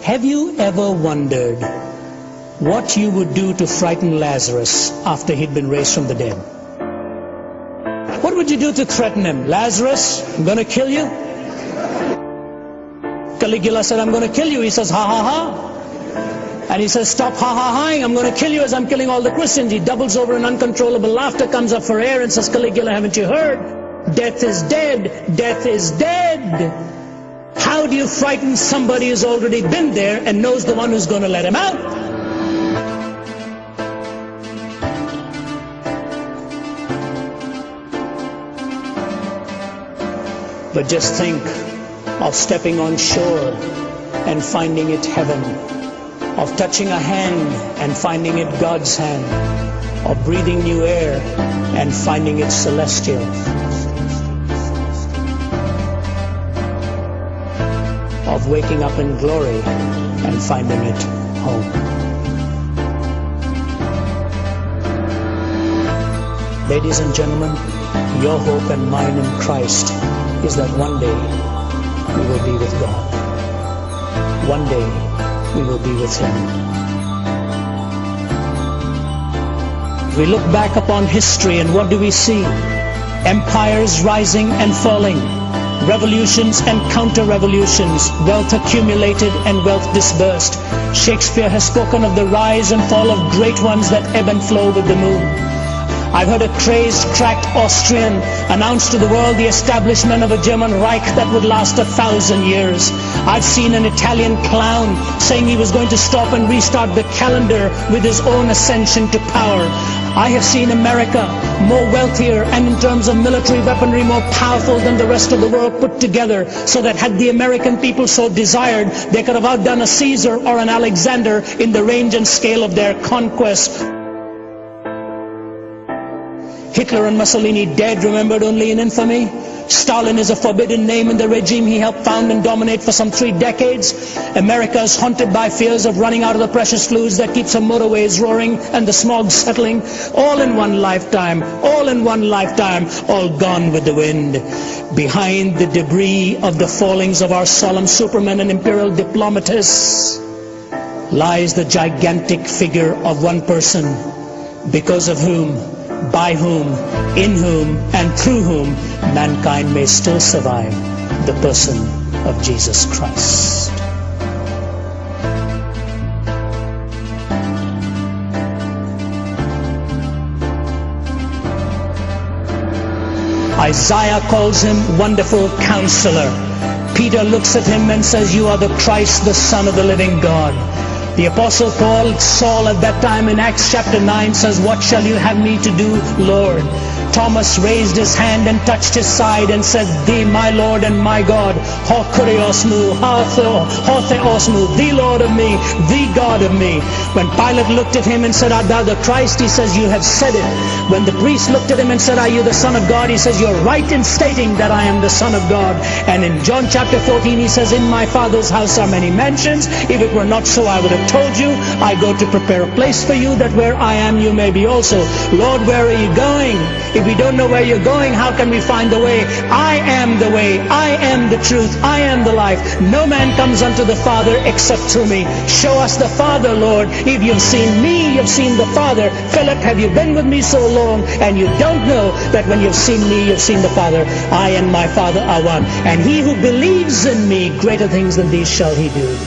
Have you ever wondered what you would do to frighten Lazarus after he'd been raised from the dead? What would you do to threaten him? Lazarus, I'm going to kill you. Caligula said, I'm going to kill you. He says, ha ha ha. And he says, stop ha ha haing, I'm going to kill you as I'm killing all the Christians. He doubles over in uncontrollable laughter, comes up for air and says, Caligula, haven't you heard? Death is dead. Death is dead. How do you frighten somebody who's already been there and knows the one who's going to let him out? But just think of stepping on shore and finding it heaven, of touching a hand and finding it God's hand, of breathing new air and finding it celestial. Of waking up in glory and finding it home. Ladies and gentlemen, your hope and mine in Christ is that one day we will be with God. One day we will be with Him. We look back upon history and what do we see? Empires rising and falling, revolutions and counter-revolutions, wealth accumulated and wealth dispersed. Shakespeare has spoken of the rise and fall of great ones that ebb and flow with the moon. I've heard a crazed, cracked Austrian announce to the world the establishment of a German Reich that would last 1,000 years. I've seen an Italian clown saying he was going to stop and restart the calendar with his own ascension to power. I have seen America more wealthier and in terms of military weaponry more powerful than the rest of the world put together, so that had the American people so desired, they could have outdone a Caesar or an Alexander in the range and scale of their conquest. Hitler and Mussolini dead, remembered only in infamy. Stalin is a forbidden name in the regime he helped found and dominate for some 3 decades. America is haunted by fears of running out of the precious fluids that keeps her motorways roaring and the smog settling. All in one lifetime, all in one lifetime, all gone with the wind. Behind the debris of the fallings of our solemn supermen and imperial diplomatists lies the gigantic figure of one person, because of whom, by whom, in whom, and through whom mankind may still survive, the person of Jesus Christ. Isaiah calls him Wonderful Counselor. Peter looks at him and says, you are the Christ, the Son of the living God. The Apostle Paul, Saul at that time in Acts chapter 9 says, what shall you have me to do, Lord? Thomas raised his hand and touched his side and said, Thee, my Lord and my God, ho kuriosmu, ho theosmu, the Lord of me, the God of me. When Pilate looked at him and said, Art thou the Christ? He says, you have said it. When the priest looked at him and said, Are you the Son of God? He says, you're right in stating that I am the Son of God. And in John chapter 14 he says, in my Father's house are many mansions. If it were not so, I would have told you. I go to prepare a place for you, that where I am you may be also. Lord, where are you going? If we don't know where you're going, how can we find the way? I am the way, I am the truth, I am the life. No man comes unto the Father except through me. Show us the Father, Lord. If you've seen me, you've seen the Father. Philip, have you been with me so long and you don't know that when you've seen me, you've seen the Father? I and my Father are one. And he who believes in me, greater things than these shall he do.